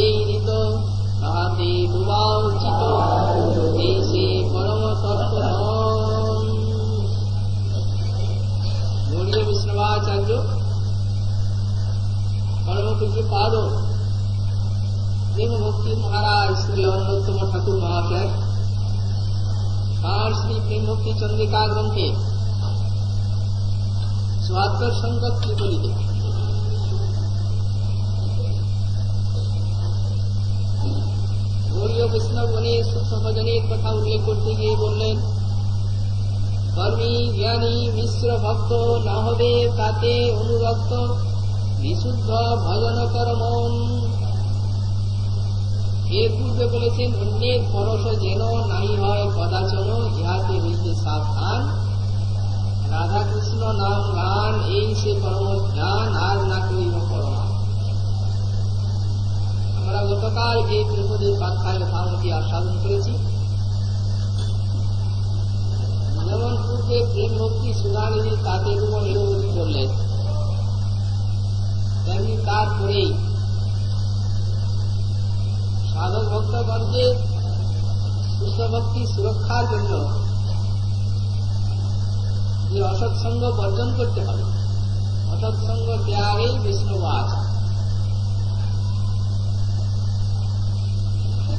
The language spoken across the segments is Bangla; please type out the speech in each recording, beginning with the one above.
নিবেদিত তাহাতে ডুবা উচিত এই সে পরম তত্ত্ব। গৌড়ীয় বৈষ্ণবাচার্য পরম পূজ্যপাদ প্রেম ভক্তি মহারাজ শ্রী লবণোত্তম ঠাকুর মহাশয় তাঁর শ্রী প্রেম ভক্তি চন্দ্রিকা গ্রন্থে ৭৪ সংখ্যক ত্রিপদীতে গৌড়ীয় বৈষ্ণবগণের সূক্ষ্ম ভজনের কথা উল্লেখ করতে গিয়ে বললেন, কর্মী জ্ঞানী মিশ্র ভক্ত না হবে তাতে অনুরক্ত বিশুদ্ধ ভজন কর মন। এর পূর্বে বলেছেন, অন্যের পরশ যেন নাই হয় কদাচন, ইহাতে হইতে সাবধান। রাধা কৃষ্ণ নাম গান এই সে পরম জ্ঞান, আর না করিব পরমান। আমরা গতকাল এই ত্রিপদীর ব্যাখ্যায় যথামতি আস্বাদন করেছি। যেমন পূর্বে প্রেম ভক্তি সুধানিধি তাতে রূপ নিরবধি করলেন, তেমনি তারপরেই সাধক ভক্তগণকে শুদ্ধ ভক্তি সুরক্ষার জন্য যে অসৎসঙ্গ বর্জন করতে হবে, অসৎসঙ্গ ত্যাগেই বৈষ্ণবাচ।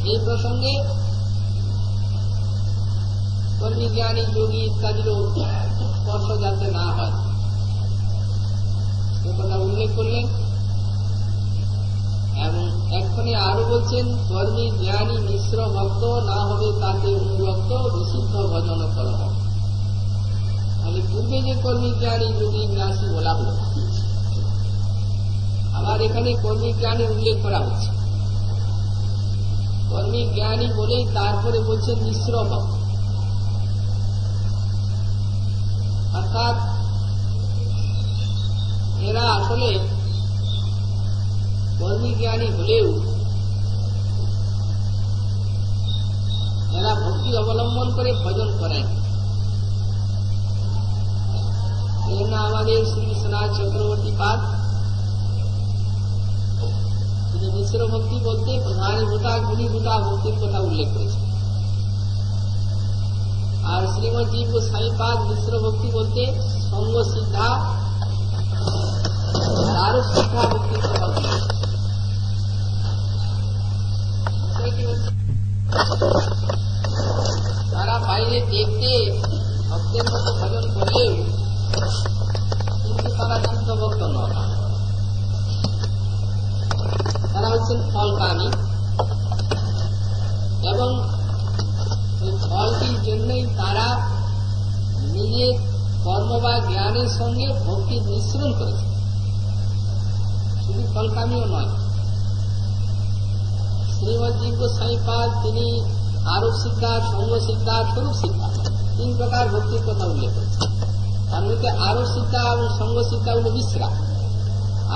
এই প্রসঙ্গে কর্মী জ্ঞানী যোগী ইত্যাদিরও স্পর্শ যাতে না হয় সে কথা উল্লেখ করলেন। এবং এক্ষণে আরো বলছেন, কর্মী জ্ঞানী মিশ্র ভক্ত না হবে তাতে অনুরক্ত বিশুদ্ধ ভজন কর। তাহলে পূর্বে যে কর্মী জ্ঞানী যোগী ন্যাসী বলা হল, আবার এখানে কর্মী জ্ঞানী উল্লেখ করা হচ্ছে। কর্মী জ্ঞানী বলেই তারপরে বলছেন মিশ্র ভক্ত, অর্থাৎ এরা আসলে কর্মী জ্ঞানী হলেও এরা ভক্তি অবলম্বন করে ভজন করেন। এই জন্য আমাদের শ্রী বিশ্বনাথ চক্রবর্তী পাদ তিনি মিশ্র ভক্তি বলতে প্রধানীভূতা গুণীভূতা ভক্তির কথা উল্লেখ করেছেন। আর শ্রীমৎ জীব গোস্বামী পাদ মিশ্র ভক্তি বলতে সঙ্গ সিদ্ধা আরো সিদ্ধা ভক্তির কথা উল্লেখ। তারা বাইরে দেখতে ভক্তের মতো ভজন করলেও কিন্তু তারা শুদ্ধ ভক্ত নয়, তারা হচ্ছেন ফলকামী। এবং ওই ফলটির জন্যই তারা নিজের কর্ম বা জ্ঞানের সঙ্গে ভক্তির মিশ্রণ করেছে, শুধু ফলকামীও নয়। শ্রীমৎ জীব গোস্বামী পাদ তিনি আরোপ সিদ্ধা, সঙ্গ সিদ্ধা, স্বরূপ সিদ্ধা 3 প্রকার ভক্তির কথা উল্লেখ করেছেন। তার মধ্যে আরোপ সিদ্ধা এবং সঙ্গ সিদ্ধা হল বিশ্রাম,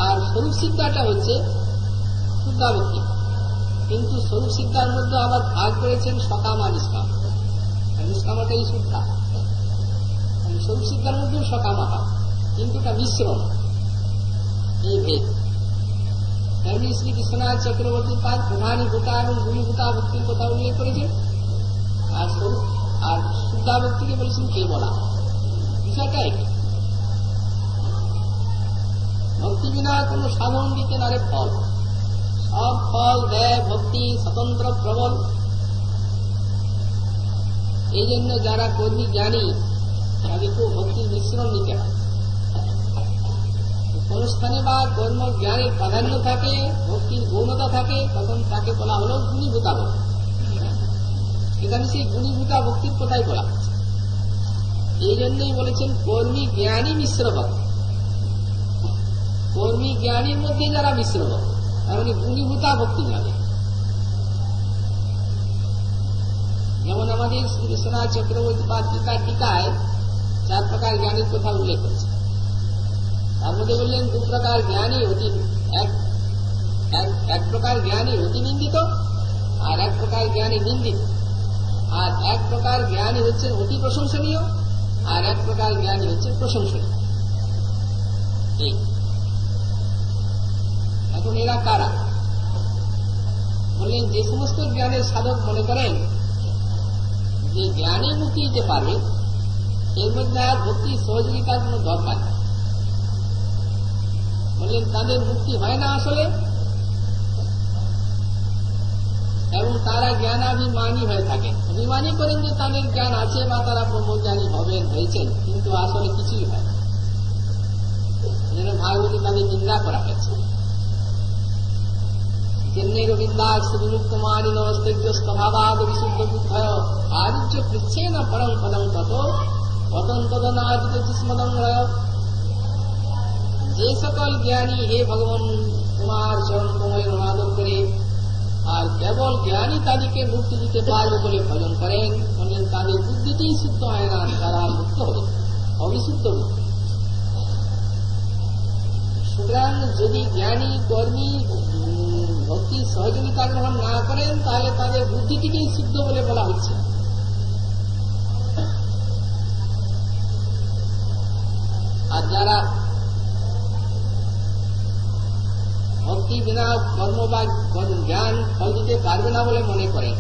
আর স্বরূপ সিদ্ধাটা হচ্ছে শুদ্ধা ভক্তি। কিন্তু স্বরূপ সিদ্ধার মধ্যে আবার ভাগ করেছেন সকাম আর নিষ্কাম। নিষ্কামাটাই শুদ্ধা, স্বরূপ সিদ্ধার মধ্যেও সকামাটা, কিন্তু এটা মিশ্রণ, এই ভেদ। তেমনি শ্রী বিশ্বনাথ চক্রবর্তী পাদ প্রধানীভূতা এবং গুণীভূতা ভক্তির কথা উল্লেখ করেছেন, আর শুদ্ধা ভক্তিকে বলেছেন কে বলা। বিষয়টা একই, ভক্তি বিনা কোন সাধন দিতে নারে ফল, সব ফল দেয় ভক্তি স্বতন্ত্র প্রবল। এই জন্য যারা কর্মী জ্ঞানী তাদেরকেও ভক্তির মিশ্রণ নিতে হয়। কোন স্থানে বা কর্ম জ্ঞানের প্রাধান্য থাকে, ভক্তির গৌণতা থাকে, তখন তাকে বলা হল গুণীভূতা ভক্তি। এখানে সেই গুণীভূতা ভক্তির কথাই বলা হচ্ছে। এই জন্যই বলেছেন কর্মী জ্ঞানী মিশ্র ভক্ত। কর্মী জ্ঞানীর মধ্যে যারা মিশ্র ভক্ত, তার মানে গুণীভূতা ভক্তি জানে। যেমন আমাদের শ্রী বিশ্বনাথ চক্রবর্তী পাদ টিকায় 4 প্রকার জ্ঞানীর কথা উল্লেখ করেছে। তার মধ্যে বললেন 2 প্রকার জ্ঞানী এক প্রকার জ্ঞানী অতি নিন্দিত, আর 1 প্রকার জ্ঞানী নিন্দিত। আর 1 প্রকার জ্ঞানী হচ্ছেন অতি প্রশংসনীয়, আর 1 প্রকার জ্ঞানী হচ্ছেন প্রশংসনীয়। এখন এরা কারা? বললেন যে সমস্ত জ্ঞানের সাধক মনে করেন যে জ্ঞানী মুক্তি দিতে পারবে, এর মধ্যে আর ভক্তির সহযোগিতার কোন দরকার নেই। বললেন তাদের মুক্তি হয় না আসলে, এবং তারা জ্ঞানাভিমানী হয়ে থাকেন। অভিমানী করেন যে তাদের জ্ঞান আছে বা তারা ব্রহ্মজ্ঞানী হয়েছেন, কিন্তু আসলে কিছুই হয় না। যেন ভাগবতী তাদের নিন্দা করা হয়েছে। বিমুক্তমানিনস্তেজ্যস্তভাবাদ বিশুদ্ধ বুদ্ধয় আর্য পৃচ্ছেন পরম পদম তত পতন তদনার্জিত স্মদংরয়। যে সকল জ্ঞানী হে ভগবান তোমার চরণ কমলের অনাদর করে আর কেবল জ্ঞানী তাদেরকে মুক্তি দিতে পারবে বলে ভজন করেন, বললেন তাদের বুদ্ধিতেই শুদ্ধ হয় না, তারা মুক্ত হবে, অবিশুদ্ধ মুক্ত। সুতরাং যদি জ্ঞানী কর্মী ভক্তির সহযোগিতা গ্রহণ না করেন, তাহলে তাদের বুদ্ধিটিকেই শুদ্ধ বলে বলা হচ্ছে। আর যারা ভক্তি বিনা কর্ম বা জ্ঞান ফল দিতে পারবে না বলে মনে করেন,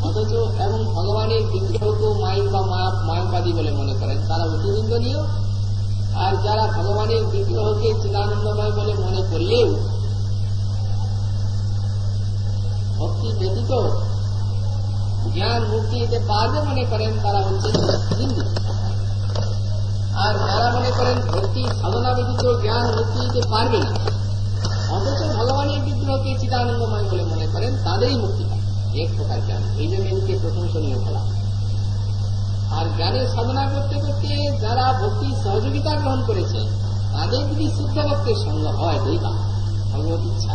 অথচ এবং ভগবানের বিগ্রহকে মাইক বা মায়াবাদী বলে মনে করেন, তারা অতি নিন্দনীয়। আর যারা ভগবানের বিগ্রহকে চিদানন্দময় বলে মনে করলেও ভক্তি ব্যতীত জ্ঞান মুক্তি দিতে পারবে মনে করেন, তারা হচ্ছে হিন্দু। আর যারা মনে করেন ভক্তি সাধনা ব্যতীত জ্ঞান মুক্তি দিতে পারবে না, অথচ ভগবানের বিগ্রহকে চিদানন্দময় বলে মনে করেন, তাদেরই মুক্তি পায় এক প্রকার জ্ঞান। এই জন্য এদিকে প্রশংসনীয় বলা। আর জ্ঞানের সাধনা করতে করতে যারা ভক্তির সহযোগিতা গ্রহণ করেছে, তাদের যদি শুদ্ধ ভক্তের সঙ্গ হয় দৈবা ভগবত ইচ্ছা,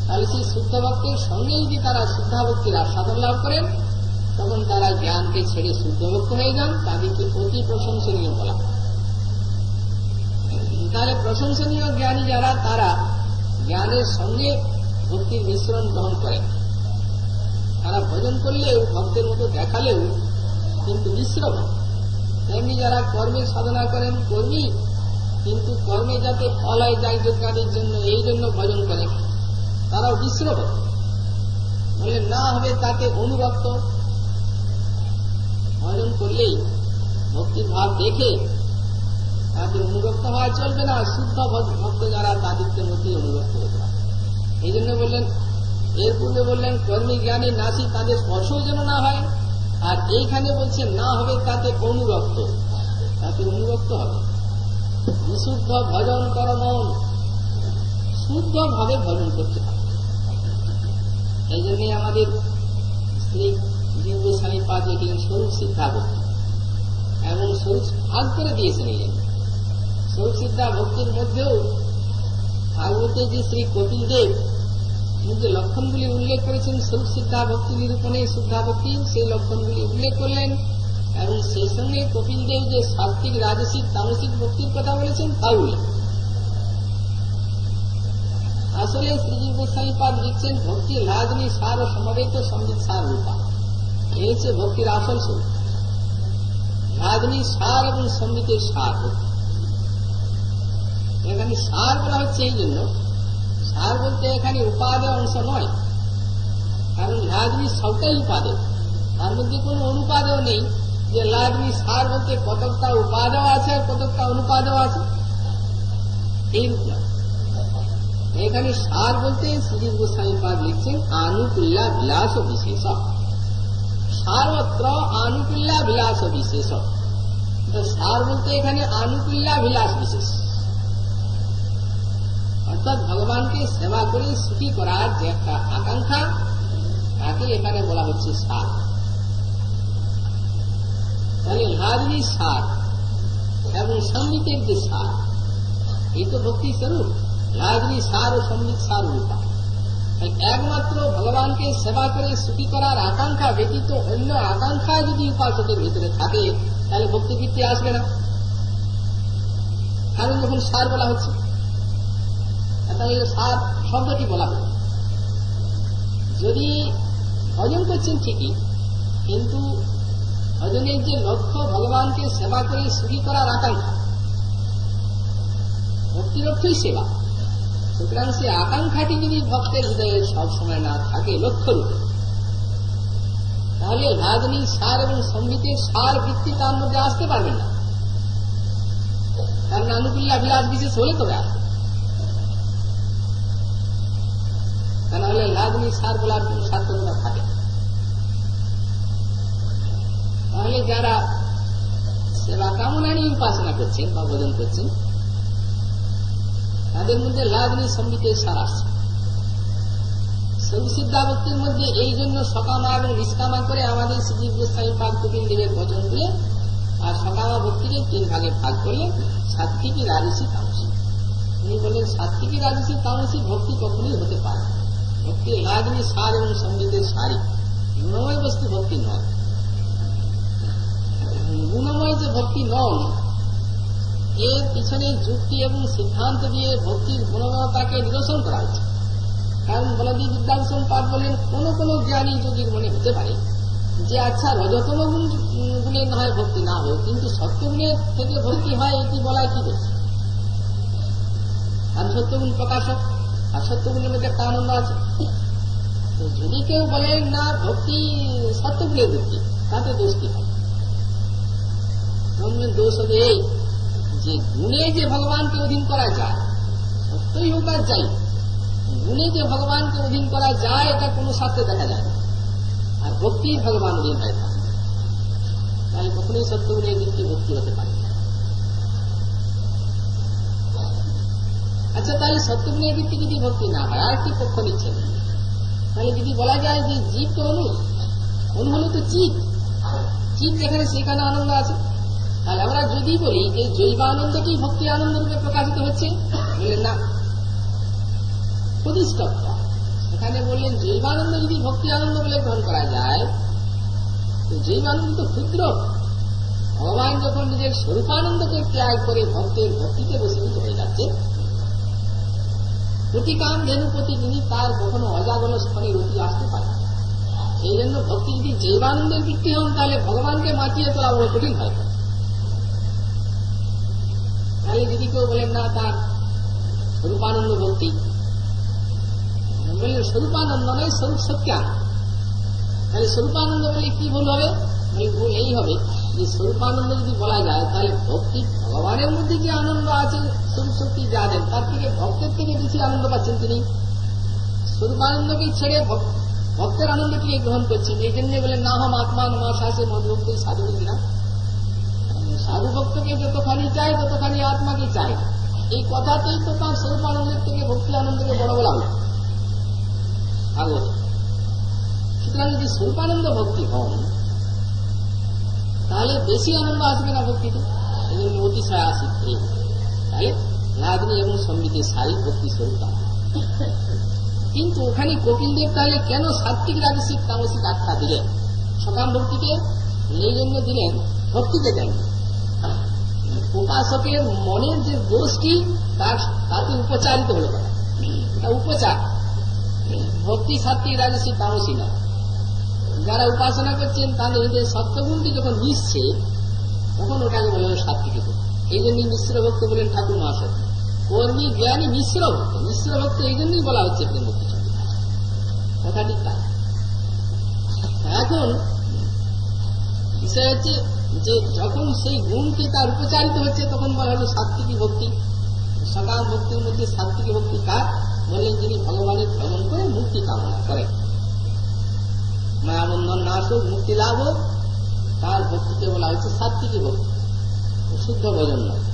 তাহলে সেই শুদ্ধ ভক্তের সঙ্গে যদি তারা শুদ্ধা ভক্তির আস্বাদন লাভ করেন, তখন তারা জ্ঞানকে ছেড়ে শুদ্ধ ভক্ত হয়ে যান। তাদেরকে অতি প্রশংসনীয় বলা। তাহলে প্রশংসনীয় জ্ঞানী যারা, তারা জ্ঞানের সঙ্গে ভক্তির মিশ্রণ গ্রহণ করেন। তারা ভজন করলেও ভক্তের মতো দেখালেও কিন্তু মিশ্র ভক্ত। তেমনি যারা কর্মের সাধনা করেন কর্মী, কিন্তু কর্মে যাতে ফল হয় যাগযজ্ঞাদের জন্য, এই জন্য ভজন করেন, তারাও মিশ্র ভক্ত। বলে না হবে তাতে অনুরক্ত। ভজন করলেই ভক্তির ভাব দেখে তাদের অনুরক্ত হওয়া চলবে না। শুদ্ধ ভক্ত যারা, তাদেরকে মধ্যে অনুরক্ত হতে হবে। এই জন্য বললেন, এর পূর্বে বললেন কর্মী জ্ঞানী নাসি তাদের স্পর্শও যেন না হয়। আর এইখানে বলছে না হবে তাতে অনুরক্ত, তাতে অনুরক্ত হবে। বিশুদ্ধ ভজন করমন, শুদ্ধ ভাবে ভজন করতে হবে। এই জন্য আমাদের শ্রী জীব গোস্বামী পাদ লিখলেন স্বরূপ সিদ্ধা ভক্তি, এবং স্বরূপ ভাগ করে দিয়েছেন। এই জন্য স্বরূপ সিদ্ধা ভক্তির মধ্যেও ভাগবতে যে শ্রী কপিল দেব যে লক্ষণগুলি উল্লেখ করেছেন স্বরূপ সিদ্ধা ভক্তি নিরূপণে, শুদ্ধা ভক্তি, সেই লক্ষণগুলি উল্লেখ করলেন। এবং সেই সঙ্গে কপিল দেব যে সাত্বিক, রাজসিক, তামসিক ভক্তির কথা বলেছেন তা উল্লেখ। আসলে শ্রীজীব গোস্বামী পাদ লিখছেন ভক্তি লাজনী সার ও সমবেত সঙ্গীত সার রূপা। এই হচ্ছে ভক্তির আসল স্বরূপ। লাজনী সার এবং সঙ্গীতের সার। এখানে সার বলা হচ্ছে এই জন্য, সার বলতে এখানে উপাদেয় অংশ নয়, কারণ লাজনী সবটাই উপাদেয়, তার মধ্যে কোন অনুপাদেয় নেই যে লাজনী সার বলতে কতকটা উপাদেয় আছে আর কতকটা অনুপাদেয় আছে, এই রূপ নয়। এখানে সার বলতে শ্রীজীব গোস্বামী পাদ লিখছেন আনুকূল্যা বিলাস বিশেষ, সারত্র আনুকূল্যা বিলাস বিশেষ। সার বলতে এখানে আনুকূল্যা বিলাস বিশেষ, অর্থাৎ ভগবানকে সেবা করে সুখী করার যে একটা আকাঙ্ক্ষা, তাকে এখানে বলা হচ্ছে সার। তাহলে লাজনী সার এবং সঙ্গীতের যে সার, এই তো ভক্তি স্বরূপ। লাজনী সার ও সঙ্গীত সার রূপা। একমাত্র ভগবানকে সেবা করে সুখী করার আকাঙ্ক্ষা ব্যতীত অন্য আকাঙ্ক্ষা যদি উপাসকের ভিতরে থাকে, তাহলে ভক্তি বৃত্তি আসবে না। কারণ যখন সার বলা হচ্ছে, তাহলে সার শব্দটি বলা হচ্ছে। যদি ভজন করছেন ঠিকই, কিন্তু ভজনের যে লক্ষ্য ভগবানকে সেবা করে সুখী করার আকাঙ্ক্ষা, ভক্তির অর্থই সেবা। সুতরাং সে আকাঙ্ক্ষাটি যদি ভক্তের হৃদয়ে সবসময় না থাকে লক্ষ্যরূপে, তাহলে রাজনীতি সার এবং সম্বিতের সার বৃত্তি তার মধ্যে আসতে পারবে না। কারণ আনুকূল্য বিলাস বিশেষ হলে তবে আসবে, তা নাহলে রাজনীতি সার বলার কোন সার্থকতা থাকে। তাহলে যারা সেবা কামনা নিয়ে উপাসনা করছেন বা ভোজন করছেন, তাদের মধ্যে রাজনীতি সম্বিতের সার আসছে। সর্বসিদ্ধা ভক্তির মধ্যে এই জন্য সকামা এবং নিষ্কামা করে আমাদের শ্রী গোস্বামী পাদ কপিল দেবের বচন দিয়ে, আর সকামা ভক্তিকে 3 ভাগে ভাগ করলে সাত্ত্বিকী, রাজসী, তামসী। উনি বললেন সাত্ত্বিকী, রাজসী, তামসী ভক্তি কখনোই হতে পারে। ভক্তি রাজনীতি সার এবং সম্বিতের সারই, গুণময় বস্তু ভক্তি নয়। গুণময় যে ভক্তি নয়, এর পিছনে যুক্তি এবং সিদ্ধান্ত দিয়ে ভক্তির গুণময়তাকে নিরসন করা হচ্ছে। কারণ বলদি বিদ্যাভূষণ পাঠ বলেন, কোন কোন জ্ঞানী যোগীর মনে হতে পারে যে আচ্ছা রজতম গুণের না হয় ভক্তি না হোক, কিন্তু সত্যগুণের থেকে ভক্তি হয়, এটি বলায় কি বলছে? আর সত্যগুণ প্রকাশক, আর সত্যগুণের মধ্যে একটা আনন্দ আছে। তো যদি কেউ বলেন না ভক্তি সত্যগুণের ভক্তি, তাতে দোষ কি হয়? দোষ হবে এই যে গুণে যে ভগবানকে অধীন করা যায়, সত্যই হোক আর যাই, গুণে যে ভগবানকে অধীন করা যায় এটা কোন শাস্ত্রে দেখা যায় না। আর ভক্তি ভগবান অধীন হয়ে থাকে, তাহলে কখনোই সত্যগুণের দিকটি ভক্তি হতে পারে। আচ্ছা, তাহলে সত্যগুণের দিকটি যদি ভক্তি না হয়, আর কি পক্ষ নিচ্ছেন? তাহলে যদি বলা যায় যে জীব তো অনু হলো তো চিৎ, চিৎ যেখানে সেখানে আনন্দ আছে, তাহলে আমরা যদি বলি যে জৈবানন্দটি ভক্তি আনন্দ রূপে প্রকাশিত হচ্ছে, বললেন না, প্রতিষ্ঠত্ব। সেখানে বললেন জৈবানন্দ যদি ভক্তি আনন্দ বলে গ্রহণ করা যায়, তো জৈবানন্দ তো ক্ষুদ্র। ভগবান যখন নিজের স্বরূপানন্দকে ত্যাগ করে ভক্তের ভক্তিতে বসীভূত হয়ে যাচ্ছে, প্রতিকাম ধেনুপতি তিনি তার কখনো অজাগর স্থানের অতি আসতে পারে। এই জন্য ভক্তি যদি জৈবানন্দের বৃত্তি হন, তাহলে ভগবানকে মাতিয়ে তোলা বড় কঠিন হয়। তাহলে যদি কেউ বলেন না তার স্বরূপানন্দ ভক্তি, বললেন স্বরূপানন্দ নয়, স্বরূপ সত্যানন্দ। তাহলে স্বরূপানন্দ বলে কি ভুল হবে? ভুল এই হবে যে স্বরূপানন্দ যদি বলা যায়, তাহলে ভক্তি ভগবানের মধ্যে যে আনন্দ আছে, স্বরূপ শক্তি যা দেন, তার থেকে ভক্তের থেকে বেশি আনন্দ পাচ্ছেন তিনি। স্বরূপানন্দকে ছেড়ে ভক্তের আনন্দকে গ্রহণ করছেন। এই জন্য বলেন না হম আত্মা নমা শাসে মধুভক্ত সাধু না, সাধু ভক্তকে যতখানি চাই ততখানি আত্মাকে চাই। এই কথাতেই তো তার স্বরূপানন্দের থেকে ভক্তি আনন্দকে বড় বলা হল আগত। সুতরাং যদি স্বরূপানন্দ ভক্তি হন, তাহলে বেশি আনন্দ আসবে না ভক্তিতে। এই জন্য অতিশয় আসিত, তাহলে রাগনি এবং সম্বিতের সারি ভক্তি স্বরূপ। কিন্তু ওখানে কপিলদেব তাহলে কেন সাত্বিক, রাজসিক, তামসিক আখ্যা দিলেন? সকাম ভক্তিকে এই জন্য দিলেন, ভক্তিকে দেন। উপাসকের মনের যে দোষটি তাতে উপচারিত হল, উপচার। ভক্তি সাত্বিক, রাজসিক, তামসিক না। যারা উপাসনা করছেন তাদের হৃদয়ে সত্যগুণটি যখন মিশছে, তখন ওটাকে বলে সাত্বিক ভক্তি। এই জন্যই মিশ্র ভক্ত বলেন ঠাকুর মহাশয়, কর্মী জ্ঞানী মিশ্র ভক্ত। মিশ্র ভক্ত এই জন্যই বলা হচ্ছে প্রেম ভক্তি কথাটি তাই। এখন বিষয় হচ্ছে যে যখন সেই গুণটি তার উপচারিত হচ্ছে, তখন বলা হলো সাত্বিকী ভক্তি। সকাম ভক্তির মধ্যে সাত্বিকী ভক্তি কার? বললেন যিনি ভগবানের ভ্রমণ করে মুক্তি কামনা করেন, মায়াবন্ধন নাশ হোক, মুক্তি লাভ হোক, তার ভক্তিকে বলা হচ্ছে সাত্বিকী ভক্তি। শুদ্ধ ভজন নয়,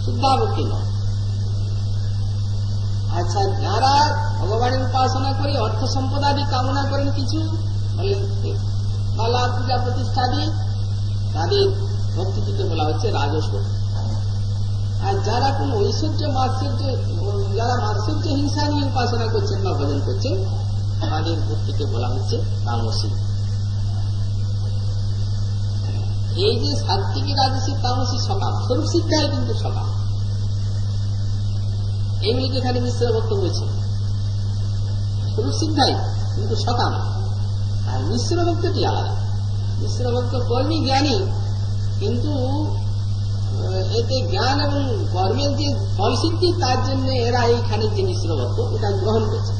শুদ্ধা ভক্তি নয়। আচ্ছা, যারা ভগবানের উপাসনা করে অর্থ সম্পদাদি কামনা করেন কিছু, বললেন বালা পূজা প্রতিষ্ঠা দিয়ে, তাদের ভক্তিটিকে বলা হচ্ছে রাজস ভক্তি। আর যারা কোন ঐশ্বর্য মাৎসর্য, যারা মাৎসর্য হিংসা নিয়ে উপাসনা করছেন বা ভজন করছেন, তাদের ভক্তিকে বলা হচ্ছে তামসিক। এই যে সাত্বিকী, রাজসিক, তামসিক, সকাম, স্বরূপ সিদ্ধায় কিন্তু সকাম, এইগুলিকে এখানে মিশ্র ভক্ত বলছে। স্বরূপ সিদ্ধাই কিন্তু সকাম, আর মিশ্র ভক্তটি আলাদা। মিশ্র ভক্ত কর্মী জ্ঞানী, কিন্তু এতে জ্ঞান এবং কর্মের যে ফলসিদ্ধি তার জন্য এরা এইখানে যে মিশ্রভক্ত এটা গ্রহণ করছে,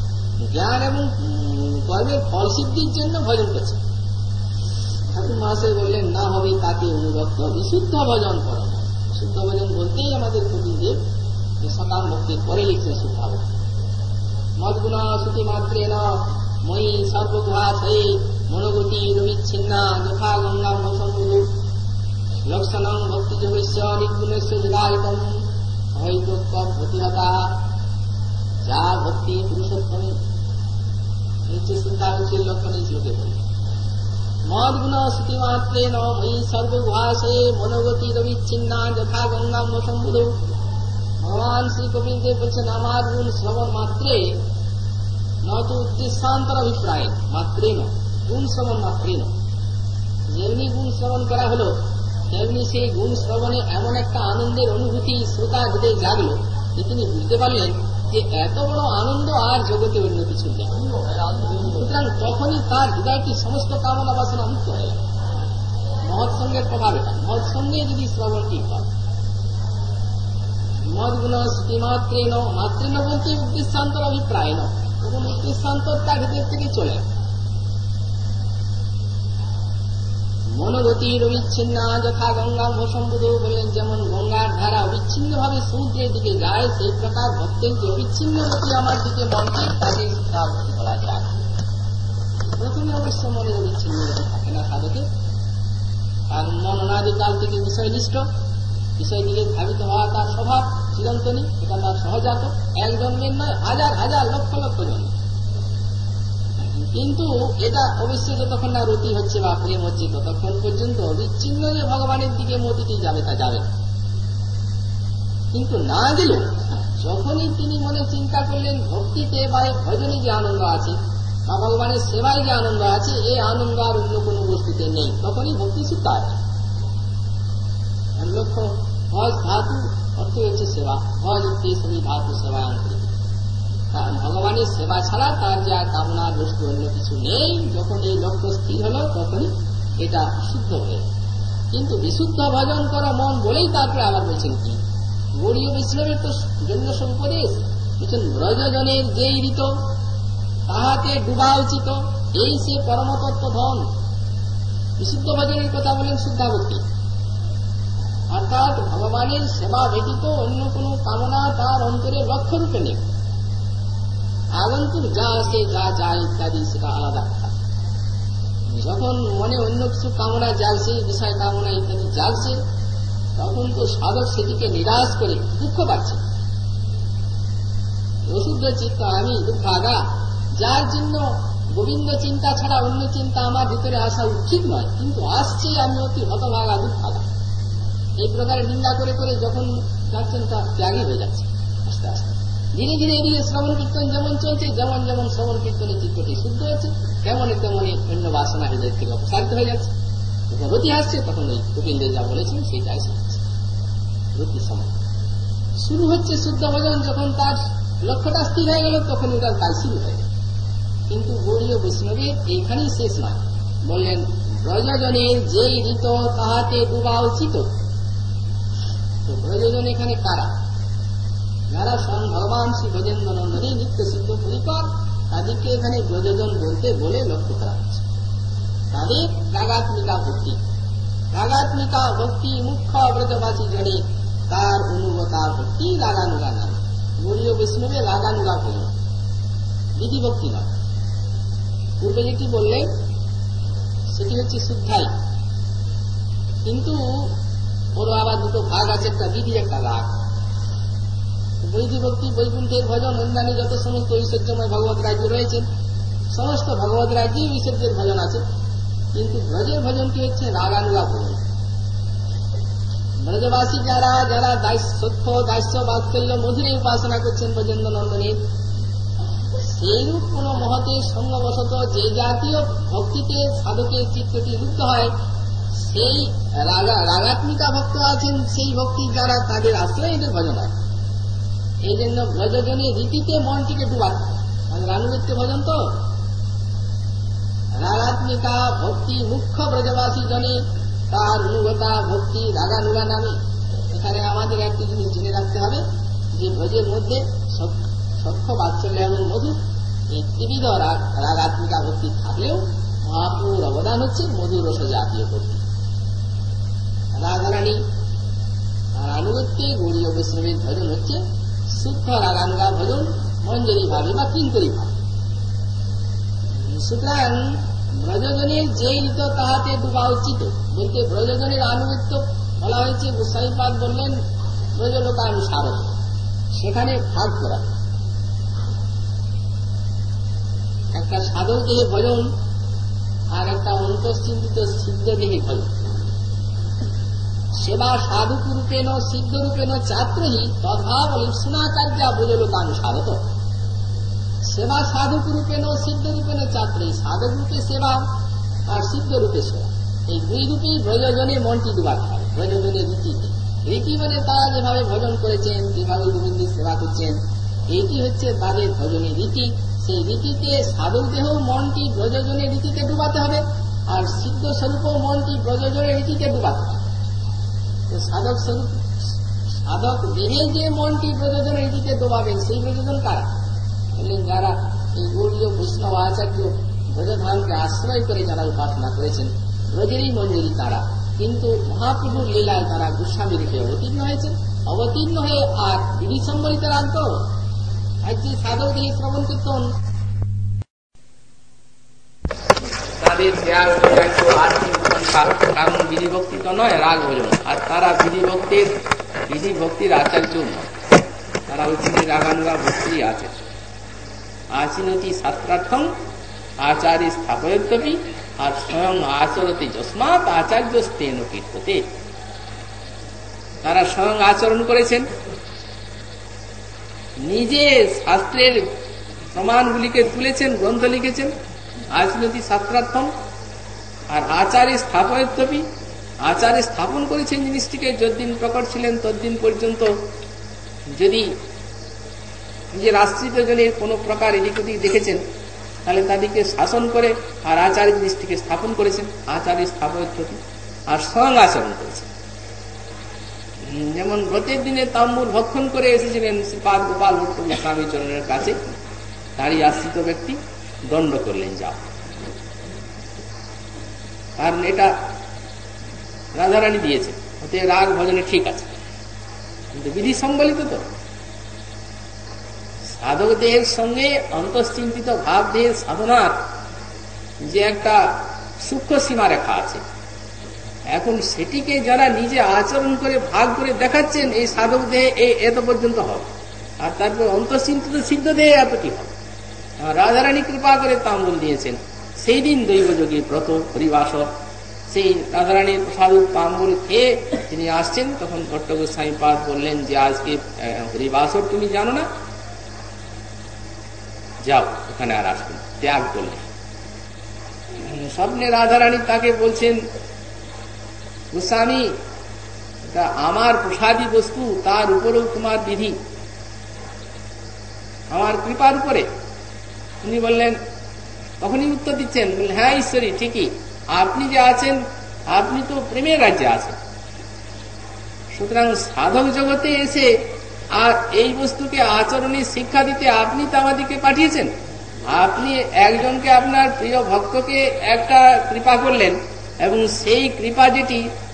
জ্ঞান এবং কর্মের ফলসিদ্ধির জন্য ভজন করছে। ঠাকুর মহাশয় বললেন না হবে তাকে অনুরক্ত বিশুদ্ধ ভজন করো। শুদ্ধ ভজন বলতেই আমাদের কবিদেব সকাল ভক্তির পরে লিখছেন শুদ্ধ ভক্তি। মদগুণ শ্রুতি মাত্রে ন মই সর্বঘাশে মনোগতি রবিচ্ছিন্না যথা গঙ্গা মৌসম্বুধু লক্ষণং ভক্তি যোগস্য নির্গুণস্য যদায়িতম ভক্তিহতা যা ভক্তি পুরুষোত্তমে হচ্ছে শুদ্ধাংশের লক্ষণ এই শ্লোকে বলে। মদগুণ শ্রুতি মাত্রে ন মই সর্বঘাশে মনোগতি রবিচ্ছিন্না যথা গঙ্গা মৌসম্বুধু। ভগবান শ্রী কবিরদেব বলছেন আমার গুণ শ্রবণ মাত্রে নত উদ্দেশ্যান্তর অভিপ্রায় মাত্রে ন, গুণ শ্রবণ মাত্রে ন। যেমনি গুণ শ্রবণ করা হলো তেমনি সেই গুণ শ্রবণে এমন একটা আনন্দের অনুভূতি শ্রোতা হৃদয়ে জাগলো যে তিনি বুঝতে পারলেন যে এত বড় আনন্দ আর জগতে অন্য কিছু নেই। সুতরাং তখনই তার হৃদয়টি সমস্ত কামনা বাসনা মুক্ত হয়ে গেল। মহৎসঙ্গের প্রভাব এটা, মহৎসঙ্গে যদি শ্রবণটি হয়। মদগুণ শ্রুতি মাত্রে ন, মাত্রে ন বলতে উদ্দেশ্যান্তর অভিপ্রায় ন, এবং উদ্দেশ্যান্তর তার হৃদয় থেকে চলে। মনোগতির অবিচ্ছিন্না যথা গঙ্গা মৌসম্বুধু বললেন যেমন গঙ্গার ধারা অবিচ্ছিন্ন ভাবে সমুদ্রের দিকে যায় সেই প্রকার ভক্তের যে অবিচ্ছিন্ন গতি আমার দিকে মনকে তাকে ভক্তি বলা যায়। প্রথমে অবশ্য মনের অবিচ্ছিন্ন গতি থাকে না সাধকে, কারণ মন অনাদিকাল থেকে বিষয়নিষ্ঠ, বিষয় দিকে ধাবিত হওয়া তার স্বভাব চিরন্তনী, এটা তার সহজাত, এক জন্মের নয় হাজার হাজার লক্ষ লক্ষ জন্ম। কিন্তু এটা অবশ্যই যতক্ষণ না রতি হচ্ছে বা প্রেম হচ্ছে ততক্ষণ পর্যন্ত অবিচ্ছিন্ন যে ভগবানের দিকে মতিটি যাবে তা যাবে। কিন্তু না গেলেও যখনই তিনি মনে চিন্তা করলেন ভক্তিতে বা ভজনে যে আনন্দ আছে বা ভগবানের সেবায় যে আনন্দ আছে এই আনন্দ আর অন্য কোনো বস্তুতে নেই, তখনই ভক্তি সিদ্ধ আছে। লক্ষ্য ভজ ধাতু অর্থ হচ্ছে সেবা, ভজ সবই ধাতু সেবায়ন্তরিত। কারণ ভগবানের সেবা ছাড়া তার যা কামনার বস্তু অন্য কিছু নেই। যখন এই লক্ষ্য স্থির হলো তখনই এটা শুদ্ধ হয়ে। কিন্তু বিশুদ্ধ ভজন করা মন বলেই তারপরে আবার বলছেন কি গৌড়ীয় বৈষ্ণবের তো জন্য উপদেশ বলছেন ব্রজজনের যেই ঋত তাহাতে ডুবা উচিত এই সে পরমতত্ত্ব ধন। বিশুদ্ধ ভজনের কথা বলেন শুদ্ধাভক্তি, অর্থাৎ ভগবানের সেবা ব্যতীত অন্য কোন কামনা তার অন্তরে লক্ষ্য রূপে নেই। আগন্তুক যা আসে যা যায় ইত্যাদি সেটা আলাদা কথা। যখন মনে অন্য কিছু কামনা জাগছে, বিষয় কামনা ইত্যাদি জাগছে, তখন তো সাধক সেটিকে নিরাশ করে দুঃখ পাচ্ছে। অশুদ্ধ চিত্ত আমি দুঃখাগা, যার জন্য গোবিন্দ চিন্তা ছাড়া অন্য চিন্তা আমার ভিতরে আসা উচিত নয়, কিন্তু আসছে আমি অতি হতভাগা দুঃখাগা। এই প্রকারে নিন্দা করে করে যখন যাচ্ছেন তা ত্যাগী হয়ে যাচ্ছে আস্তে আস্তে। ধীরে ধীরে এদিকে শ্রবণ কীর্তন যেমন চলছে, যেমন যেমন শ্রবণ কীর্তনের চিত্রটি শুদ্ধ হচ্ছে তেমন তেমনই অন্য বাসনা হৃদয় থেকে অপসারিত হয়ে যাচ্ছে। যখন রতি আসছে তখন ওই গোবিন্দের যা বলেছেন সেইটাই শিখছে। রতির সময় শুরু হচ্ছে শুদ্ধ ভজন, যখন তার লক্ষ্যটা স্থির হয়ে গেল তখন ওটার কাজ শুরু হয়ে গেল। কিন্তু গৌড়ীয় বৈষ্ণবের এইখানেই শেষ নয়, বললেন ব্রজজনের যেই ঋত তাহাতে ডুবা উচিত। তো ব্রজজন এখানে কারা? যারা স্বয়ং ভগবান শ্রী ব্রজেন্দ্র নন্দনী নিত্য সিদ্ধ পরিকর, তাদেরকে এখানে ব্রজজন বলতে বলে লক্ষ্য করা হচ্ছে। তাদের রাগাত্মিকা ভক্তি, রাগাত্মিকা ভক্তি মুখ্য ব্রজবাসী জনে তার অনুগতা ভক্তি রাগানুগা নাম। গৌড়ীয় বৈষ্ণবে রাগানুগা ভজন, বিধি ভক্তি নয়। পূর্বে যেটি বললেন সেটি হচ্ছে শুদ্ধাই, কিন্তু ওর আবার দুটো ভাগ আছে, একটা বিধি একটা রাগ। বৈধি ভক্তি বৈকুণ্ঠের ভজন, অন্যান্য যত সমস্ত ঐশ্বর্যময় ভগবত রাজ্য রয়েছেন সমস্ত ভগবত রাজ্যেই ঐশ্বর্যের ভজন আছে, কিন্তু ব্রজের ভজনটি হচ্ছে রাগানুগা ভজন। ব্রজবাসী যারা যারা সত্য দাস্য বাৎসল্য মধুরে উপাসনা করছেন ব্রজেন্দ্র নন্দনের, সেইরূপ কোন মহতের সঙ্গবশত যে জাতীয় ভক্তিতে সাধকের চিত্তটি যুক্ত হয়, সেই রাগাত্মিকা ভক্ত আছেন, সেই ভক্তি যারা তাদের আশ্রয় এদের ভজন হয়। এই জন্য ব্রজজনের রীতিতে মনটিকে ডুবাতে, রানুমিত্য ভজন তো রাগাত্মিকা ভক্তি মুখ্য ব্রজবাসী জনে তার অনুগতা ভক্তি রাগানুগা নামে। এখানে আমাদের একটি জিনিস জেনে রাখতে হবে যে ব্রজের মধ্যে সখ্য বাৎসল্য এবং মধু এই ত্রিবিধ রাগাত্মিকা ভক্তি থাকলেও মহাপ্রভুর অবদান হচ্ছে মধুর রস জাতীয় ভক্তি। রাধারানী আর আনুগত্যে গৌড়ীয় বৈষ্ণবের ভজন হচ্ছে শুদ্ধ রাগানুগা ভজন, মঞ্জরি ভাবে বা কিঙ্করী ভাবে। সুতরাং ব্রজজনের যে ঋত তাহাতে ডুবা উচিত বলতে ব্রজজনের আনুগত্য বলা হয়েছে। গোস্বামীপাদ বললেন ব্রজলোকানুসারত, সেখানে ভাগ করা। একটা সাধক দেহে ভজন আর একটা অন্তঃচিন্তিত সিদ্ধ দেহে ভজন। সেবা সাধুকুরূপেণ সিদ্ধরূপেণ চাত্রহি তদ্ভাব লিপ্সুনাচার্যা ব্রজলোকানুসারত। সেবা সাধুকুরূপেণ সিদ্ধরূপেণ চাত্রহি, সাধক রূপে সেবা আর সিদ্ধ রূপে সেবা, এই দুই রূপেই ব্রজজনে মনটি ডুবাতে হবে। ব্রজজনের রীতিতে, রীতি মানে তারা যেভাবে ভজন করেছেন, যেভাবে গোবিন্দের সেবা করছেন, এইটি হচ্ছে তাদের ভজনের রীতি। সেই রীতিতে সাধক দেহ মনটি ব্রজজনের রীতিতে ডুবাতে হবে, আর সিদ্ধ স্বরূপও মনটি ব্রজজনের রীতিতে ডুবাতে হবে। তো সাধক স্বরূপ সাধক দেহে যে মনটি ব্রজজনের রীতিতে ডোবাবেন, সেই ব্রজজন কারা? বললেন যারা এই গৌড়ীয় বৈষ্ণব আচার্য ব্রজধামকে আশ্রয় করে যারা উপাসনা করেছেন, ব্রজেরই মঞ্জুরি তারা, কিন্তু মহাপ্রভুর লীলায় তারা গোস্বামী রূপে অবতীর্ণ হয়েছেন। অবতীর্ণ হয়ে আর বিধি সম্বলিত রাখত আজকে সাধক দেহে শ্রবণ কীর্তন তাদের ত্যাগ কারণ বিধি ভক্তি তো নয়, রাগ ভজন। আর তারা বিধি ভক্তির আচার্য নয়, তারা ওইখানে রাগানুগা ভক্তিরই আচার্য। আচিনতি শাস্ত্রার্থম আচার্য স্থাপয়ত্যপি আর স্বয়ং আচরতি যস্মাৎ আচার্য স্তেন কীর্ততে। তারা স্বয়ং আচরণ করেছেন, নিজে শাস্ত্রের প্রমাণগুলিকে তুলেছেন, গ্রন্থ লিখেছেন। আচিনতি শাস্ত্রার্থম আর আচার্য স্থাপয়ত্যপি, আচার্য স্থাপন করেছেন জিনিসটিকে। যতদিন প্রকট ছিলেন ততদিন পর্যন্ত যদি নিজের আশ্রিত জনের কোন প্রকার এদিক ওদিক দেখেছেন, তাহলে তাদেরকে শাসন করে আর আচার্য জিনিসটিকে স্থাপন করেছেন। আচার্য স্থাপত্যপি আর স্বয়ং আচরণ করেছেন। যেমন ব্রতের দিনে তাম্বুল ভক্ষণ করে এসেছিলেন শ্রীপাদ গোপাল ভট্ট গোস্বামী চরণের কাছে, তারই আশ্রিত ব্যক্তি দণ্ড করলেন, যাও। কারণ এটা রাধারানী দিয়েছে, ওতে রাগ ভজনে ঠিক আছে, কিন্তু বিধি সম্বলিত তো। সাধক দেহের সঙ্গে অন্তঃচিন্তিত ভাব দেহের সাধনার যে একটা সূক্ষ্ম সীমা রেখা আছে, এখন সেটিকে যারা নিজে আচরণ করে ভাগ করে দেখাচ্ছেন, এই সাধক দেহে এত পর্যন্ত হবে, আর তারপর অন্তঃচিন্তিত সিদ্ধ দেহে এতটি হবে। রাধারানী কৃপা করে তাম্বুল দিয়েছেন। সেই দিন দৈবযোগী ব্রত হরিবাসর, সেই রাধারানীর প্রসাদ তাম্বুল খেয়ে তিনি আসছেন। তখন ভট্ট গোস্বামীপাদ বললেন যে আজকে হরিবাসর তুমি জানো না, যাও ওখানে আর আসবেন, ত্যাগ করলেন। স্বপ্নে রাধারানী তাকে বলছেন, গোস্বামী এটা আমার প্রসাদী বস্তু, তার উপরেও তোমার বিধি, আমার কৃপার উপরে। তিনি বললেন, তখনই উত্তর দিচ্ছেন, বললেন হ্যাঁ ঈশ্বরী ঠিকই, আপনি যে আছেন আপনি তো প্রেমের রাজ্যে আছেন। সুতরাং সাধক জগতে এসে আর এই বস্তুকে আচরণে শিক্ষা দিতে আপনি তো আমাদেরকে পাঠিয়েছেন। আপনি একজনকে আপনার প্রিয় ভক্তকে একটা কৃপা করলেন, এবং সেই কৃপা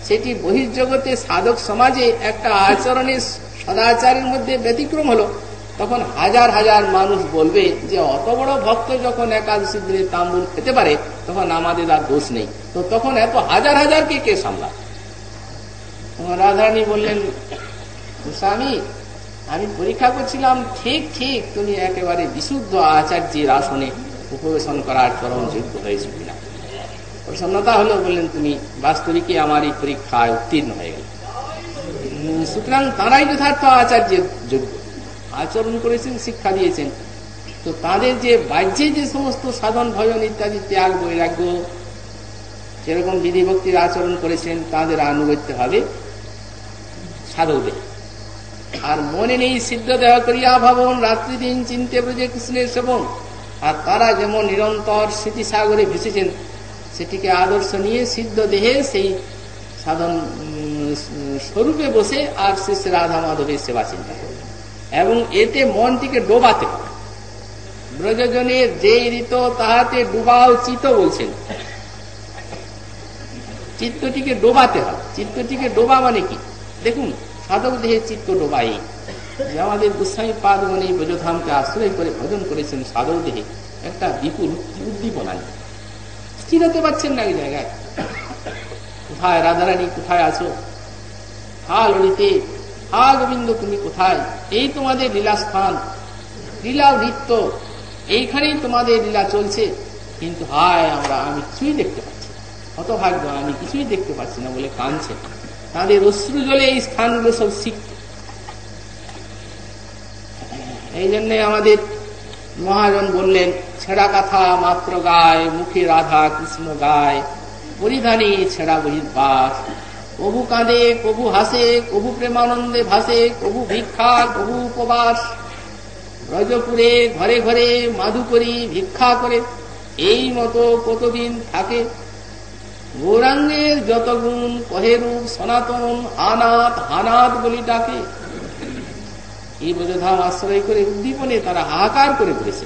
সেটি বহির্জগতে সাধক সমাজে একটা আচরণের সদাচারের মধ্যে ব্যতিক্রম হলো। তখন হাজার হাজার মানুষ বলবে যে অত বড় ভক্ত যখন একাদশী দিনে তাম্বুল খেতে পারে, তখন আমাদের আর দোষ নেই। তো তখন এত হাজার হাজারকে কে সামলায়? রাধারানী বললেন, স্বামী আমি পরীক্ষা করছিলাম, ঠিক ঠিক তুমি একেবারে বিশুদ্ধ আচার্যের আসনে উপবেশন করার চরম যোগ্য হয়েছে কিনা। প্রসন্নতা হলো, বললেন তুমি বাস্তবিকই আমার এই পরীক্ষায় উত্তীর্ণ হয়ে গেল। সুতরাং তারাই যথার্থ আচার্যের যোগ্য, আচরণ করেছেন, শিক্ষা দিয়েছেন। তো তাদের যে বাহ্যে যে সমস্ত সাধন ভজন ইত্যাদি ত্যাগ বৈরাগ্য যেরকম বিধি ভক্তির আচরণ করেছেন, তাদের আনুগত্য হবে সাধকদের। আর মনে নেই সিদ্ধ দেহ করিয়া ভাবন, রাত্রি দিন চিন্তে ব্রজে কৃষ্ণের সেবন। আর তারা যেমন নিরন্তর স্মৃতিসাগরে ভেসেছেন, সেটিকে আদর্শ নিয়ে সিদ্ধ দেহে সেই সাধন স্বরূপে বসে আর শ্রী শ্রী রাধা মাধবের সেবা চিন্তা করবেন, এবং এতে মনটিকে ডোবাতে হবে। ব্রজজনের যে ঋত তাহাতে ডুবাও চিত্ত বলছেন, চিত্তটিকে ডোবাতে হবে। চিত্তটিকে ডোবা মানে কি? দেখুন, সাধক দেহে চিত্ত ডোবাই, যে আমাদের গোস্বামী পাদগণ এই ব্রজধামকে আশ্রয় করে ভজন করেছেন, সাধক দেহে একটা বিপুল উদ্দীপনা নেই, স্থির হতে পারছেন না এই জায়গায়। কোথায় রাধারানী, কোথায় আছো? হা ললিতে, হা গোবিন্দ তুমি কোথায়? এই তোমাদের লীলা স্থান, লীলা নৃত্য, এইখানেই তোমাদের লীলা চলছে, কিন্তু হায় আমি কিছুই দেখতে পাচ্ছি, হতভাগ্য আমি কিছুই দেখতে পাচ্ছি না বলে কাঁদছে। তাদের অশ্রু জলে এই স্থানগুলো সব সিক্ত। এই জন্যে আমাদের মহাজন বললেন, ছেঁড়া কথা মাত্র গায়, মুখে রাধা কৃষ্ণ গায়, পরিধানে ছেঁড়া বহির্বাস, কবু কাঁদে কবু হাসে, কবু প্রেমানন্দে ভাসে, কবু ভিক্ষা কবু উপবাস। ব্রজপুরে ঘরে ঘরে মাধুকরী ভিক্ষা করে, এই মতো কতদিন থাকে। গৌরাঙ্গের যত গুণ কহে রূপ সনাতন, আনাথ হানাথ বলি ডাকে। এই ব্রজধাম আশ্রয় করে উদ্দীপনে তারা হাহাকার করে ঘুরেছে।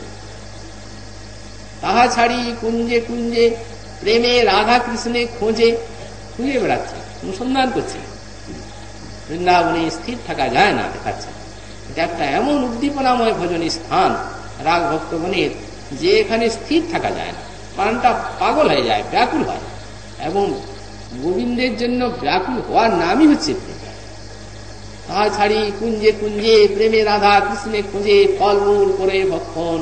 তাহা ছাড়ি কুঞ্জে কুঞ্জে প্রেমে রাধা কৃষ্ণে খোঁজে, খুঁজে বেড়াচ্ছে, অনুসন্ধান করছে। বৃন্দাবনে স্থির থাকা যায় না, দেখাচ্ছে এটা একটা এমন উদ্দীপনাময় ভজনী স্থান রাগ ভক্তগণের, যে এখানে স্থির থাকা যায় না, প্রাণটা পাগল হয়ে যায়, ব্যাকুল হয়। এবং গোবিন্দের জন্য ব্যাকুল হওয়ার নামই হচ্ছে প্রেম। তাহা ছাড়ি কুঞ্জে কুঞ্জে প্রেমে রাধা কৃষ্ণে খুঁজে, ফলমূল করে ভক্ষণ।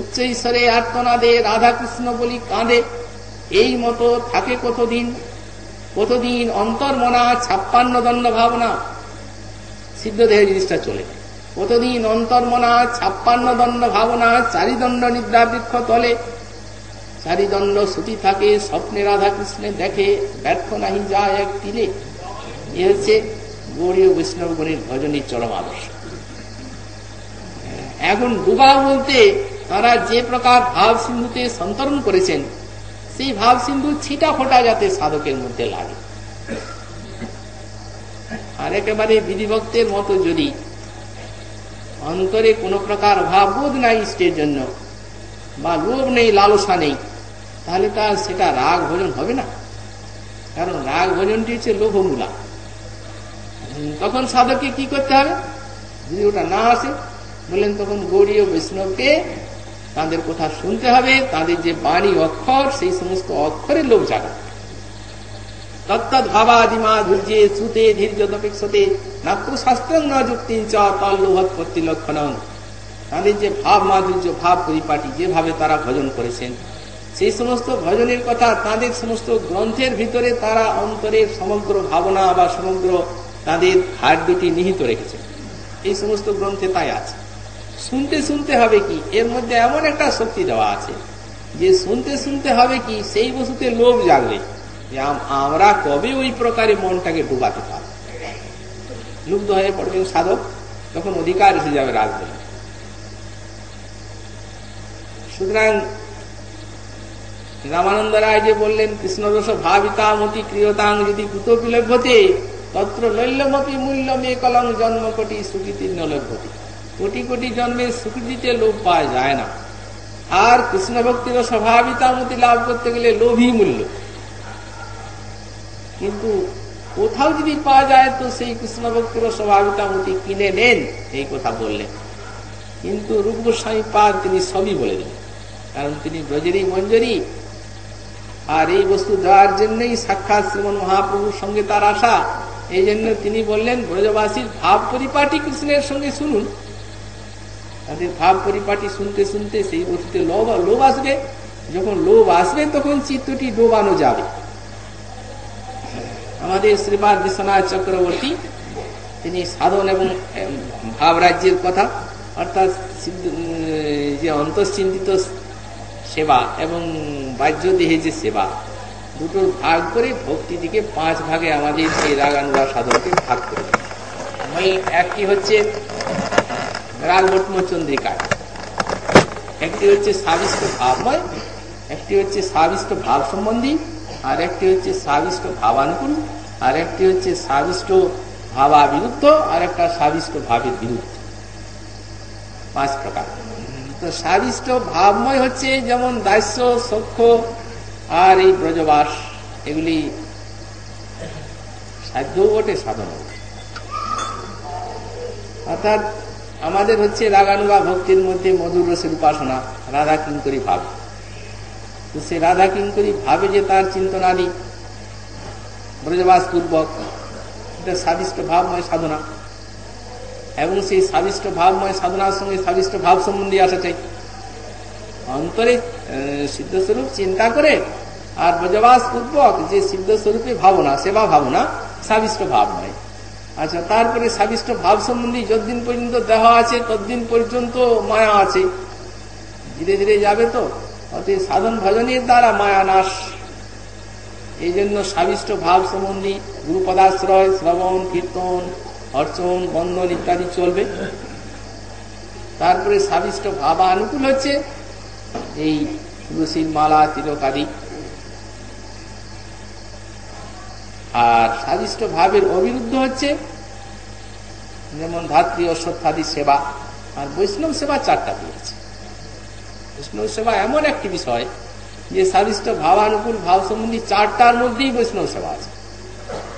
উচ্চ ঈশ্বরে আর্তনাদে রাধা কৃষ্ণ বলি কাঁদে, এই মতো থাকে কতদিন। কতদিন অন্তর্মনা 56 দণ্ড ভাবনা, সিদ্ধ দেহের জিনিসটা চলে। কতদিন অন্তর্মনা 56 দণ্ড ভাবনা, 4 দণ্ড নিদ্রা বৃক্ষ তলে। 4 দণ্ড শ্রুতি থাকে, স্বপ্নে রাধা কৃষ্ণে দেখে, ব্যর্থ নাহি যায় এক তিলে। এ হচ্ছে গৌড়ীয় বৈষ্ণবগণের ভজনীর চরম আদর্শ। এখন ডুবা বলতে তারা যে প্রকার ভাব সিন্ধুতে সন্তরণ করেছেন, সেই ভাব সিন্ধু ছিটা ফোটা যাতে সাধকের মধ্যে লাগে। আর একেবারে বিধিভক্তের মতো যদি অন্তরে কোনো প্রকার ভাববোধ নাই ইষ্টের জন্য, বা লোভ নেই, লালসা নেই, তাহলে তার সেটা রাগ ভজন হবে না। কারণ রাগ ভজনটি হচ্ছে লোভমূলা। তখন সাধককে কি করতে হবে? যদি ওটা না আসে, বললেন তখন গৌড়ীয় বৈষ্ণবকে তাদের কথা শুনতে হবে, তাদের যে বাণী অক্ষর, সেই সমস্ত অক্ষরে লোভ জাগা। তত্তৎ ভাবাদিমা ধৈর্যে শ্রুতে ধীর্যদপেক্ষতে নাত্র শাস্ত্রং ন যুক্তিঞ্চ তল্লোভৎপত্তি লক্ষণং। তাদের যে ভাব মাধুর্য, ভাব পরিপাটি, যেভাবে তারা ভজন করেছেন, সেই সমস্ত ভজনের কথা তাদের সমস্ত গ্রন্থের ভিতরে তারা অন্তরের সমগ্র ভাবনা বা সমগ্র তাদের খাদ্যটি নিহিত রেখেছেন। এই সমস্ত গ্রন্থে তাই আছে। শুনতে শুনতে হবে কি, এর মধ্যে এমন একটা শক্তি দেওয়া আছে যে শুনতে শুনতে হবে কি, সেই বস্তুতে লোভ জাগবে যে আমরা কবে ওই প্রকারে মনটাকে ডুবাতে পারব। লুব্ধ হয়ে পড়বেন সাধক, তখন অধিকার এসে যাবে রাগ বলে। সুতরাং রামানন্দ রায় যে বললেন, কৃষ্ণরস ভাবিতামতি ক্রিয়তাং যদি কুতপি লভ্যতে তত্র লৈল্যমপি মূল্যমে কলং জন্ম কোটি সুকৃতির নলভ্যতে। কোটি কোটি জন্মের সুকৃতিতে লোভ পাওয়া যায় না। আর কৃষ্ণ ভক্তির স্বভাবিতামতি লাভ করতে গেলে লোভই মূল্য। কিন্তু কোথাও যদি পাওয়া যায় তো সেই কৃষ্ণ ভক্তির স্বভাবিতামতি কিনে নেন, এই কথা বললেন। কিন্তু রূপ গোস্বামী পাদ তিনি সবই বলে দিলেন, কারণ তিনি ব্রজেরই মঞ্জরি। আর এই বস্তু দেওয়ার জন্যই সাক্ষাৎ শ্রীমন মহাপ্রভুর সঙ্গে তার আশা। এই জন্য তিনি বললেন, ব্রজবাসীর ভাব পরিপাটি কৃষ্ণের সঙ্গে শুনুন। তাদের ভাব পরিপাটি শুনতে শুনতে সেই বস্তুতে লোভ আসবে। যখন লোভ আসবে তখন চিত্তটি ডোবানো যাবে। আমাদের শ্রীপাদ বিশ্বনাথ চক্রবর্তী তিনি সাধন এবং ভাবরাজ্যের কথা, অর্থাৎ যে অন্তঃচিন্তিত সেবা এবং বাহ্য দেহে যে সেবা, দুটোর ভাগ করে ভক্তি দিকে 5 ভাগে আমাদের এই রাগানুরাগ সাধনকে ভাগ করে। একটি হচ্ছে রাগবটম চন্দ্রিকা, একটি হচ্ছে সাবিষ্ট ভাবময়, একটি হচ্ছে সাবিষ্ট ভাব সম্বন্ধী, আর একটি হচ্ছে সাবিষ্ট ভাবানুকূল, আর একটি হচ্ছে সাবিষ্ট ভাবাবিরুদ্ধ, আর একটা সাবিষ্ট ভাবের বিরুদ্ধ। 5 প্রকার। তো সাবিষ্ট ভাবময় হচ্ছে যেমন দাস্য, সখ্য আর এই ব্রজবাস, এগুলি সাধ্য বটে, সাধন বটে। অর্থাৎ আমাদের হচ্ছে রাগানুগা ভক্তির মধ্যে মধুর রসের উপাসনা, রাধা কিঙ্করী ভাব। তো সে রাধা কিঙ্করী ভাবে যে তার চিন্তনাদি ব্রজবাস পূর্বক, এটা সাবিষ্ট ভাবময় সাধনা। এবং সেই সাবিষ্ট ভাবময় সাধনার সঙ্গে সাবিষ্ট ভাব সম্বন্ধে আসা চাই। অন্তরে সিদ্ধস্বরূপ চিন্তা করে আর ব্রজবাস পূর্বক যে সিদ্ধস্বরূপে ভাবনা, সেবা ভাবনা সাবিষ্ট ভাবময়। আচ্ছা, তারপরে সাবিষ্ট ভাব সম্বন্ধে যতদিন পর্যন্ত দেহ আছে ততদিন পর্যন্ত মায়া আছে, ধীরে ধীরে যাবে। তো অতএব সাধন ভজনের দ্বারা মায়া নাশ। এই জন্য সাবিষ্ট ভাব সম্বন্ধী গুরুপদাশ্রয়, শ্রবণ, কীর্তন, অর্চন, বন্দন ইত্যাদি চলবে। তারপরে সাবিষ্ট ভাবানুকূল হচ্ছে এই তুলসীর মালা, তিলক আদি। আর সাবিষ্ট ভাবের অবিরুদ্ধ হচ্ছে যেমন ধাত্রী, অশ্বত্থাদি সেবা। আর বৈষ্ণব সেবা 4টা দিয়েছে। বৈষ্ণব সেবা এমন একটি বিষয় যে সাবিষ্ট ভাবানুকূল ভাব সম্বন্ধী 4টার মধ্যেই বৈষ্ণব সেবা আছে।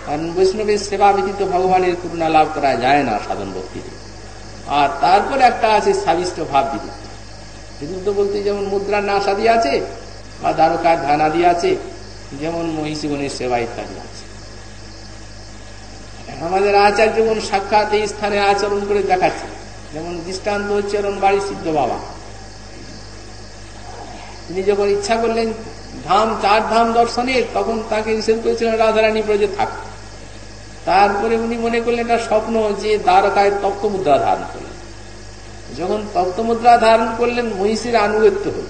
কারণ বৈষ্ণবের সেবা ব্যতীত ভগবানের করুণা লাভ করা যায় না সাধন ভক্তিতে। আর তারপর একটা আছে সাবিষ্ট ভাব বিরুদ্ধ। বিরুদ্ধ বলতে যেমন মুদ্রার নাশ আদি আছে, বা দ্বারকার ধ্যান আদি আছে, যেমন মহিষীগণের সেবা ইত্যাদি আছে। আমাদের আচার্যগণ সাক্ষাৎ এই স্থানে আচরণ করে দেখাচ্ছে। যেমন দৃষ্টান্ত হচ্ছে বাড়ির সিদ্ধ বাবা। তিনি যখন ইচ্ছা করলেন 4 ধাম দর্শনের, তখন তাকে নিষেধ করেছিলেন রাধারানী ব্রজে থাক। তারপরে উনি মনে করলেন একটা স্বপ্ন যে দ্বারকায় তপ্ত মুদ্রা ধারণ করলেন। যখন তপ্ত মুদ্রা ধারণ করলেন, মহিষীর আনুগত্য হল।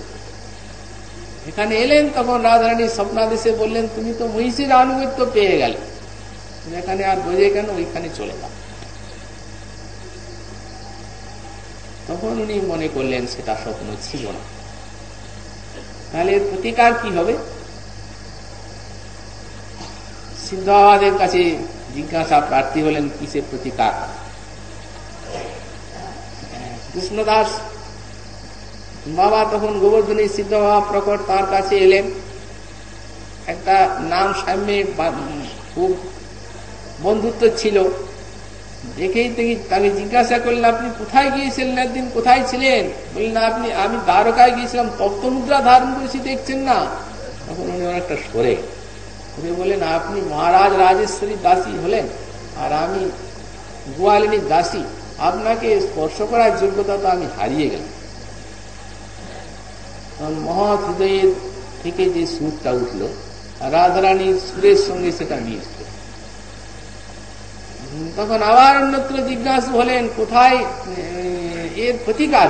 এখানে এলেন, তখন রাধারানী স্বপ্নাদেশে বললেন, তুমি তো মহিষীর আনুগত্য পেয়ে গেলে, এখানে আর ব্রজে কেন, ওইখানে চলে যাও। তখন উনি মনে করলেন সেটা স্বপ্ন ছিল না। তাহলে প্রতিকার কি হবে? সিদ্ধ বাবাদের কাছে জিজ্ঞাসা প্রার্থী হলেন কিসের প্রতিকার। কৃষ্ণদাস বাবা তখন গোবর্ধনী সিদ্ধ বাবা প্রকট তার কাছে এলেন। একটা নাম সাম্যে খুব বন্ধুত্ব ছিল। দেখেই তাকে জিজ্ঞাসা করলেন, আপনি কোথায় গিয়েছিলেন একদিন, কোথায় ছিলেন? বললেন, আমি দ্বারকায় গিয়েছিলাম, তপ্ত মুদ্রা ধারণ করেছি, দেখছেন না? তখন উনি অনেকটা সরে বলেন, আপনি মহারাজ রাজেশ্বরী দাসী হলেন, আর আমি গোয়ালিনীর দাসী। আপনাকে স্পর্শ করার যোগ্যতা তো আমি হারিয়ে গেলাম। মহৎ হৃদয়ের থেকে যে সুরটা উঠল, রাধারানীর সুরের সঙ্গে সেটা মিশল। তখন আবার অন্যত্র জিজ্ঞাসা হলেন, কোথায় এর প্রতিকার?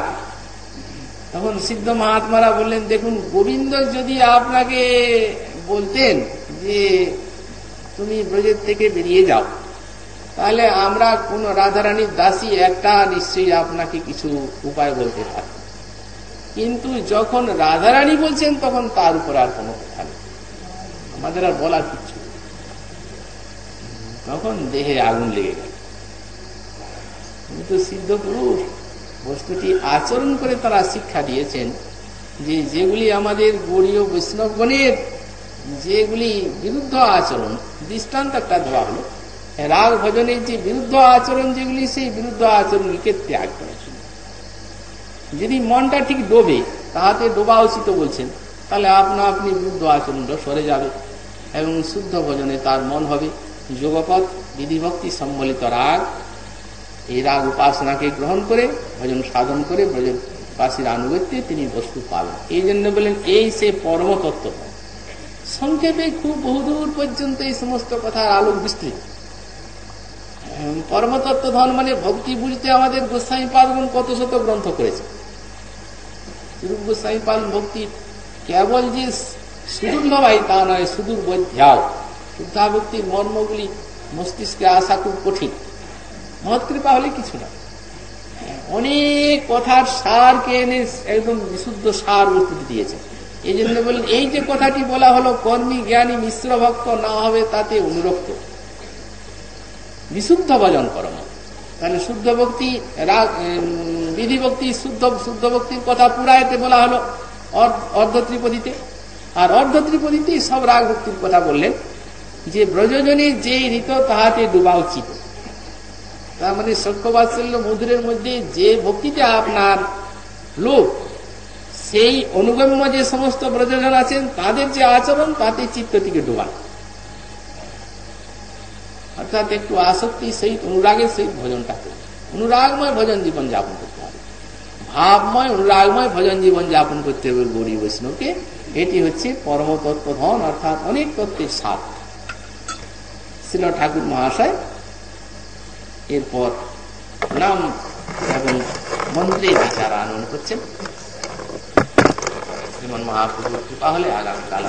তখন সিদ্ধ মহাত্মারা বললেন, দেখুন, গোবিন্দ যদি আপনাকে বলতেন যে তুমি ব্রজের থেকে বেরিয়ে যাও, তাহলে আমরা কোন রাধারানীর দাসী একটা নিশ্চয়ই আপনাকে কিছু উপায় বলতে পারি। কিন্তু যখন রাধারানী বলছেন, তখন তার উপর আর কোনো কথা নেই, আমাদের আর বলার কিছু। তখন দেহে আগুন লেগে গেল। কিন্তু সিদ্ধ পুরুষ বস্তুটি আচরণ করে তারা শিক্ষা দিয়েছেন যে যেগুলি আমাদের গৌড়ীয় বৈষ্ণবগণের যেগুলি বিরুদ্ধ আচরণ, দৃষ্টান্ত একটা দেওয়া হলো, রাগ ভজনের যে বিরুদ্ধ আচরণ যেগুলি, সেই বিরুদ্ধ আচরণকে ত্যাগ করেছিল। যদি মনটা ঠিক ডোবে, তাহাতে ডোবা উচিত বলছেন, তাহলে আপনা আপনি বিরুদ্ধ আচরণটা সরে যাবে এবং শুদ্ধ ভজনে তার মন হবে। যোগপথ বিধিভক্তি সম্বলিত রাগ, এই রাগ উপাসনাকে গ্রহণ করে ভজন সাধন করে ব্রজবাসীর আনুগত্যে তিনি বস্তু পাবেন। এই জন্য বলেন, এই সে পরমতত্ত্ব। সংক্ষেপে খুব বহুদূর পর্যন্ত এই সমস্ত কথার আলোক বিস্তৃত। পরমতত্ত্ব ধন মানে ভক্তি বুঝতে আমাদের গোস্বামী পাদগণ কত শত গ্রন্থ করেছে। স্বরূপ গোস্বামী পাদ ভক্তি কেবল যে সুদূর নয় তা নয়, সুদূর বোধ্যাও। শুদ্ধা ভক্তির মর্মগুলি মস্তিষ্কে আসা খুব কঠিন। মহৎ কৃপা হলে কিছু না, অনেক কথার সারকে এনে একদম বিশুদ্ধ সার বস্তুটি দিয়েছে। এই জন্য বলেন এই যে কথাটি বলা হলো কর্মী জ্ঞানী মিশ্র ভক্ত না হবে তাতে অনুরক্ত, বিশুদ্ধ ভজন কর্ম। তাহলে শুদ্ধ ভক্তি, বিধি ভক্তি, শুদ্ধ ভক্তির কথা পুরায়তে বলা হলো অর্ধ ত্রিপদীতে। আর অর্ধ ত্রিপদীতে সব রাগ ভক্তির কথা বললেন যে ব্রজজনের যে ঋত তাহাতে ডুবা উচিত। তার মানে সখ্যবাৎসল্য মধুরের মধ্যে যে ভক্তিটা আপনার লোক, সেই অনুগম্য যে সমস্ত ব্রজজন আছেন তাদের যে আচরণ তাতে চিত্তটিকে ডোবান, অর্থাৎ একটু আসক্তি সেই অনুরাগের সেই ভজনটা করবে। অনুরাগময় ভজন জীবন যাপন করতে হবে, ভাবময় অনুরাগময় ভজন জীবন যাপন করতে হবে গৌরী বৈষ্ণবকে। এটি হচ্ছে পরমতত্ত্ব ধন, অর্থাৎ অনেক তত্ত্বের সার। শ্রীল ঠাকুর মহাশয় এরপর নাম এবং মন্ত্রের বিচার আনয়ন করছেন। শ্রীমন মহাপ্রভুর কৃপা হলে আগামীকাল